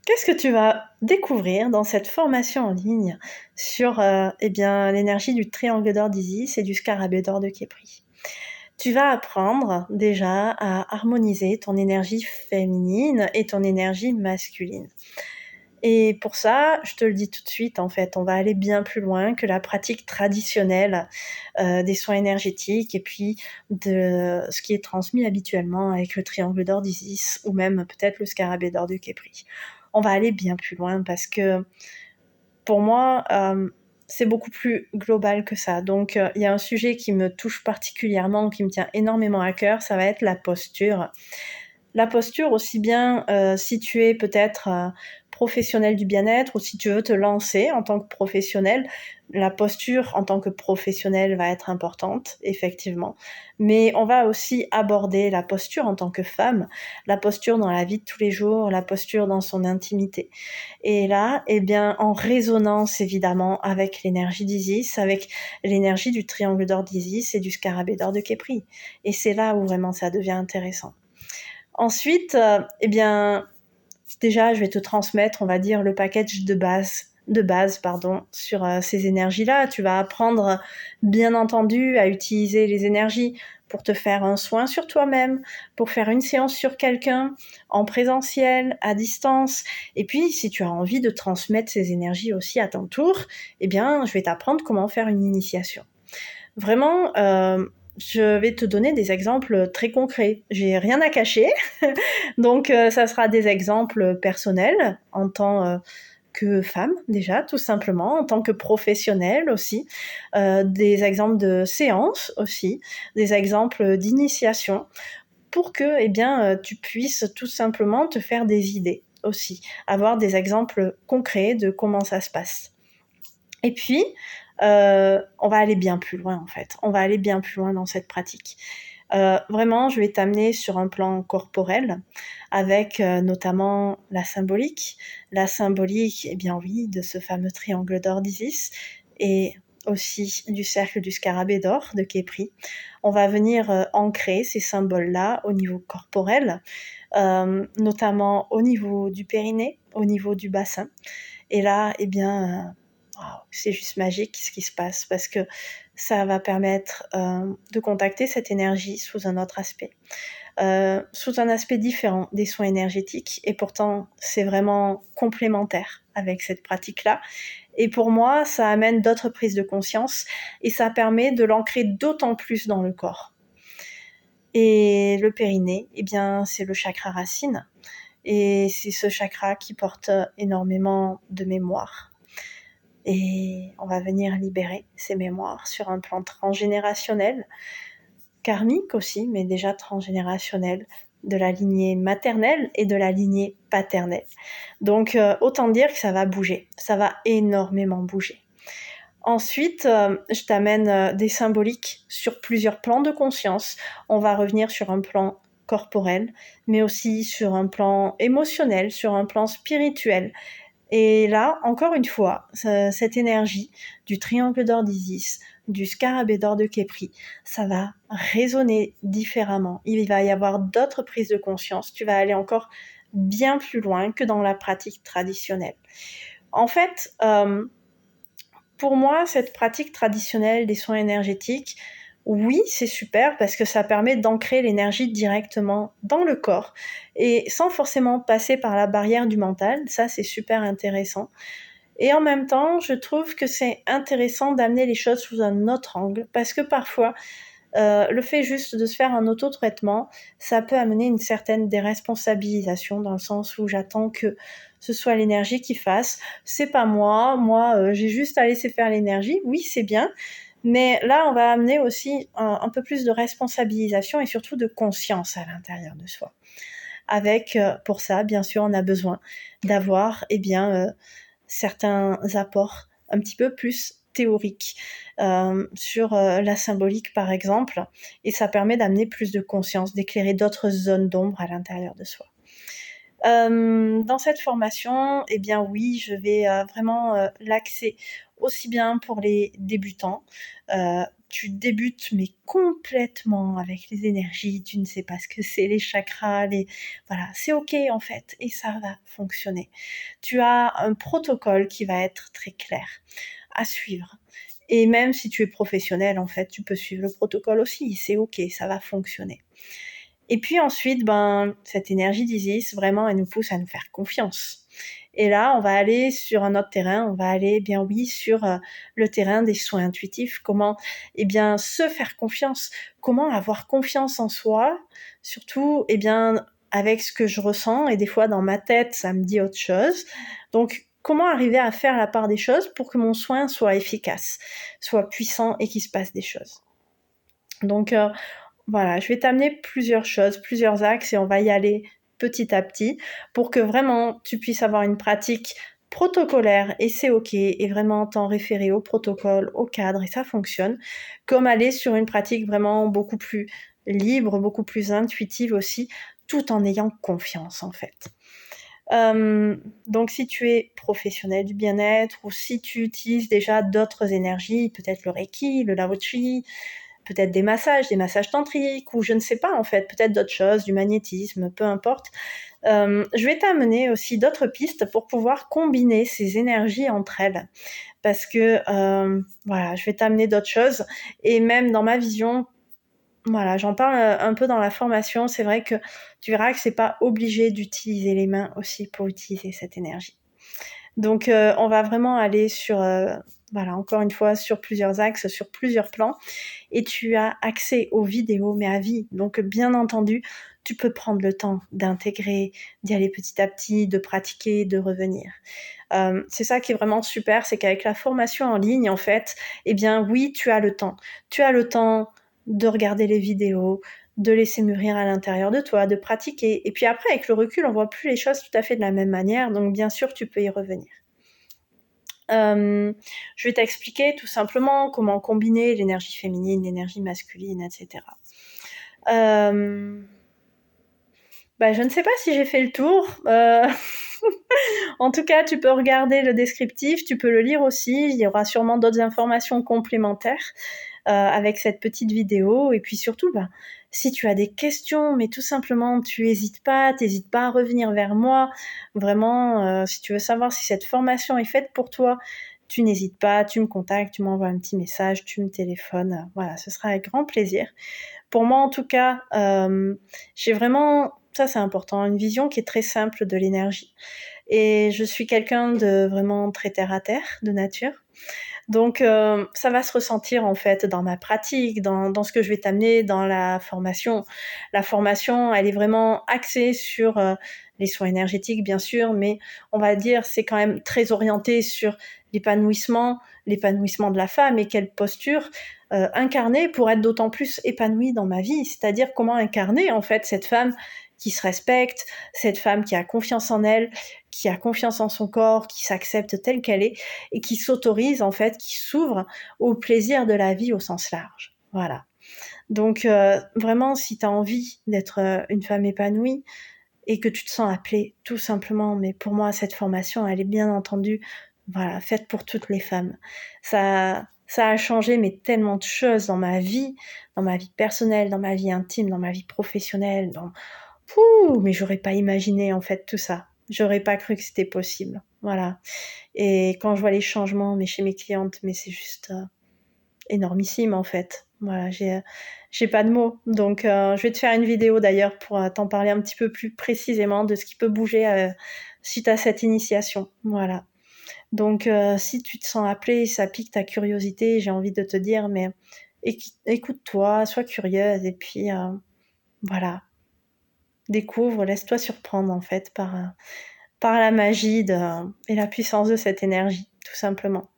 Qu'est-ce que tu vas découvrir dans cette formation en ligne sur l'énergie du triangle d'or d'Isis et du scarabée d'or de Képri? Tu vas apprendre déjà à harmoniser ton énergie féminine et ton énergie masculine. Et pour ça, je te le dis tout de suite, en fait, on va aller bien plus loin que la pratique traditionnelle des soins énergétiques et puis de ce qui est transmis habituellement avec le triangle d'or d'Isis ou même peut-être le scarabée d'or de Képri. On va aller bien plus loin parce que pour moi, c'est beaucoup plus global que ça. Donc, il y a un sujet qui me touche particulièrement, qui me tient énormément à cœur, ça va être la posture. La posture, aussi bien si tu es peut-être professionnel du bien-être ou si tu veux te lancer en tant que professionnel, la posture en tant que professionnel va être importante, effectivement. Mais on va aussi aborder la posture en tant que femme, la posture dans la vie de tous les jours, la posture dans son intimité. Et là, eh bien, en résonance évidemment avec l'énergie d'Isis, avec l'énergie du triangle d'or d'Isis et du scarabée d'or de Képri. Et c'est là où vraiment ça devient intéressant. Ensuite, déjà, je vais te transmettre, on va dire, le package de base, sur ces énergies-là. Tu vas apprendre, bien entendu, à utiliser les énergies pour te faire un soin sur toi-même, pour faire une séance sur quelqu'un, en présentiel, à distance. Et puis, si tu as envie de transmettre ces énergies aussi à ton tour, eh bien, je vais t'apprendre comment faire une initiation. Vraiment, je vais te donner des exemples très concrets. J'ai rien à cacher, donc ça sera des exemples personnels en tant que femme déjà, tout simplement, en tant que professionnelle aussi, des exemples de séances aussi, des exemples d'initiation, pour que tu puisses tout simplement te faire des idées aussi, avoir des exemples concrets de comment ça se passe. Et puis, on va aller bien plus loin en fait. On va aller bien plus loin dans cette pratique. Vraiment, je vais t'amener sur un plan corporel avec notamment la symbolique. La symbolique, eh bien oui, de ce fameux triangle d'or d'Isis et aussi du cercle du scarabée d'or de Képri. On va venir ancrer ces symboles-là au niveau corporel, notamment au niveau du périnée, au niveau du bassin. Et là, waouh, c'est juste magique ce qui se passe parce que ça va permettre de contacter cette énergie sous un autre aspect, sous un aspect différent des soins énergétiques. Et pourtant, c'est vraiment complémentaire avec cette pratique-là. Et pour moi, ça amène d'autres prises de conscience et ça permet de l'ancrer d'autant plus dans le corps. Et le périnée, eh bien, c'est le chakra racine. Et c'est ce chakra qui porte énormément de mémoire. Et on va venir libérer ces mémoires sur un plan transgénérationnel, karmique aussi, mais déjà transgénérationnel, de la lignée maternelle et de la lignée paternelle. Donc autant dire que ça va bouger, ça va énormément bouger. Ensuite, je t'amène des symboliques sur plusieurs plans de conscience. On va revenir sur un plan corporel, mais aussi sur un plan émotionnel, sur un plan spirituel. Et là, encore une fois, cette énergie du triangle d'or d'Isis, du scarabée d'or de Képri, ça va résonner différemment. Il va y avoir d'autres prises de conscience. Tu vas aller encore bien plus loin que dans la pratique traditionnelle. En fait, pour moi, cette pratique traditionnelle des soins énergétiques, oui, c'est super parce que ça permet d'ancrer l'énergie directement dans le corps et sans forcément passer par la barrière du mental. Ça, c'est super intéressant. Et en même temps, je trouve que c'est intéressant d'amener les choses sous un autre angle parce que parfois, le fait juste de se faire un auto-traitement, ça peut amener une certaine déresponsabilisation dans le sens où j'attends que ce soit l'énergie qui fasse. C'est pas moi, j'ai juste à laisser faire l'énergie. Oui, c'est bien, mais là, on va amener aussi un peu plus de responsabilisation et surtout de conscience à l'intérieur de soi. Avec, pour ça, bien sûr, on a besoin d'avoir, certains apports un petit peu plus théoriques sur la symbolique, par exemple, et ça permet d'amener plus de conscience, d'éclairer d'autres zones d'ombre à l'intérieur de soi. Dans cette formation, eh bien oui, je vais vraiment l'axer aussi bien pour les débutants. tu débutes mais complètement avec les énergies, tu ne sais pas ce que c'est les chakras, voilà, c'est OK en fait et ça va fonctionner. Tu as un protocole qui va être très clair à suivre. Et même si tu es professionnel, en fait, tu peux suivre le protocole aussi, c'est OK, ça va fonctionner. Et puis ensuite, cette énergie d'Isis, vraiment, elle nous pousse à nous faire confiance. Et là, on va aller sur un autre terrain, on va aller, sur le terrain des soins intuitifs. Comment, se faire confiance. Comment avoir confiance en soi, surtout, avec ce que je ressens. Et des fois, dans ma tête, ça me dit autre chose. Donc, comment arriver à faire la part des choses pour que mon soin soit efficace, soit puissant et qu'il se passe des choses. Donc, voilà, je vais t'amener plusieurs choses, plusieurs axes et on va y aller petit à petit pour que vraiment tu puisses avoir une pratique protocolaire et c'est OK et vraiment t'en référer au protocole, au cadre et ça fonctionne, comme aller sur une pratique vraiment beaucoup plus libre, beaucoup plus intuitive aussi, tout en ayant confiance en fait. Donc si tu es professionnel du bien-être ou si tu utilises déjà d'autres énergies, peut-être le Reiki, le Lao Chi, peut-être des massages tantriques ou je ne sais pas en fait, peut-être d'autres choses, du magnétisme, peu importe. Je vais t'amener aussi d'autres pistes pour pouvoir combiner ces énergies entre elles. Parce que voilà, je vais t'amener d'autres choses et même dans ma vision, voilà, j'en parle un peu dans la formation, c'est vrai que tu verras que c'est pas obligé d'utiliser les mains aussi pour utiliser cette énergie. Donc on va vraiment aller sur voilà, encore une fois, sur plusieurs axes, sur plusieurs plans et tu as accès aux vidéos, mais à vie. Donc, bien entendu, tu peux prendre le temps d'intégrer, d'y aller petit à petit, de pratiquer, de revenir. C'est ça qui est vraiment super, c'est qu'avec la formation en ligne, en fait, oui, tu as le temps. Tu as le temps de regarder les vidéos, de laisser mûrir à l'intérieur de toi, de pratiquer. Et puis après, avec le recul, on voit plus les choses tout à fait de la même manière. Donc, bien sûr, tu peux y revenir. Je vais t'expliquer tout simplement comment combiner l'énergie féminine, l'énergie masculine, etc. Je ne sais pas si j'ai fait le tour. En tout cas, tu peux regarder le descriptif, tu peux le lire aussi. Il y aura sûrement d'autres informations complémentaires avec cette petite vidéo. Et puis surtout, si tu as des questions, mais tout simplement, t'hésites pas à revenir vers moi. Vraiment, si tu veux savoir si cette formation est faite pour toi, tu n'hésites pas, tu me contactes, tu m'envoies un petit message, tu me téléphones. Voilà, ce sera avec grand plaisir. Pour moi, en tout cas, j'ai vraiment, ça c'est important, une vision qui est très simple de l'énergie. Et je suis quelqu'un de vraiment très terre à terre, de nature. Donc ça va se ressentir en fait dans ma pratique, dans ce que je vais t'amener dans la formation. La formation, elle est vraiment axée sur les soins énergétiques bien sûr, mais on va dire c'est quand même très orienté sur l'épanouissement de la femme et quelle posture incarner pour être d'autant plus épanouie dans ma vie, c'est-à-dire comment incarner en fait cette femme qui se respecte, cette femme qui a confiance en elle, qui a confiance en son corps, qui s'accepte telle qu'elle est et qui s'autorise en fait, qui s'ouvre au plaisir de la vie au sens large. Voilà. Donc vraiment, si tu as envie d'être une femme épanouie et que tu te sens appelée tout simplement, mais pour moi cette formation, elle est bien entendu faite pour toutes les femmes. Ça a changé mais tellement de choses dans ma vie personnelle, dans ma vie intime, dans ma vie professionnelle, mais j'aurais pas imaginé en fait tout ça. J'aurais pas cru que c'était possible. Voilà. Et quand je vois les changements chez mes clientes, c'est juste énormissime en fait. Voilà, j'ai pas de mots. Donc je vais te faire une vidéo d'ailleurs pour t'en parler un petit peu plus précisément de ce qui peut bouger suite à cette initiation. Voilà. Donc si tu te sens appelée, ça pique ta curiosité, j'ai envie de te dire mais écoute-toi, sois curieuse et puis voilà. Découvre, laisse-toi surprendre en fait par la magie et la puissance de cette énergie, tout simplement.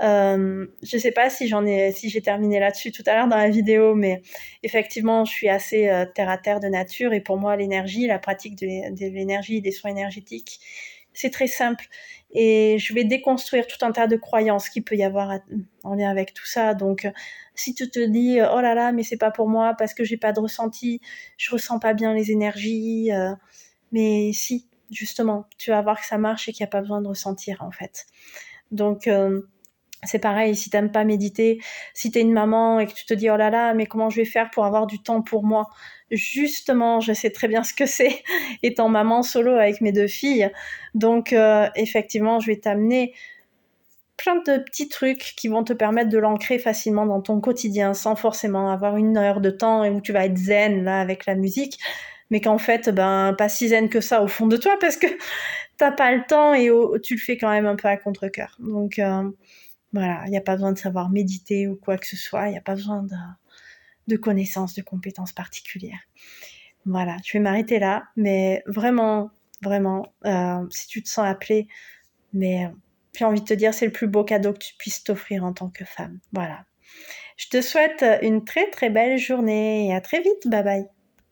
Je sais pas si j'ai terminé là-dessus tout à l'heure dans la vidéo, mais effectivement, je suis assez terre à terre de nature et pour moi, l'énergie, la pratique de l'énergie, des soins énergétiques, c'est très simple. Et je vais déconstruire tout un tas de croyances qu'il peut y avoir en lien avec tout ça. Donc, si tu te dis oh là là, mais c'est pas pour moi parce que j'ai pas de ressenti, je ressens pas bien les énergies, mais si, justement, tu vas voir que ça marche et qu'il n'y a pas besoin de ressentir en fait. Donc C'est pareil, si t'aimes pas méditer, si t'es une maman et que tu te dis: «Oh là là, mais comment je vais faire pour avoir du temps pour moi?» Justement, je sais très bien ce que c'est, étant maman solo avec mes 2 filles. Donc effectivement, je vais t'amener plein de petits trucs qui vont te permettre de l'ancrer facilement dans ton quotidien, sans forcément avoir 1 heure de temps et où tu vas être zen là avec la musique, mais qu'en fait, ben, pas si zen que ça au fond de toi parce que tu pas le temps et tu le fais quand même un peu à contre-cœur. Donc voilà, il y a pas besoin de savoir méditer ou quoi que ce soit, il y a pas besoin de connaissances, de compétences particulières. Voilà, je vais m'arrêter là, mais vraiment, vraiment, si tu te sens appelée, mais j'ai envie de te dire, c'est le plus beau cadeau que tu puisses t'offrir en tant que femme. Voilà. Je te souhaite une très, très belle journée et à très vite. Bye bye.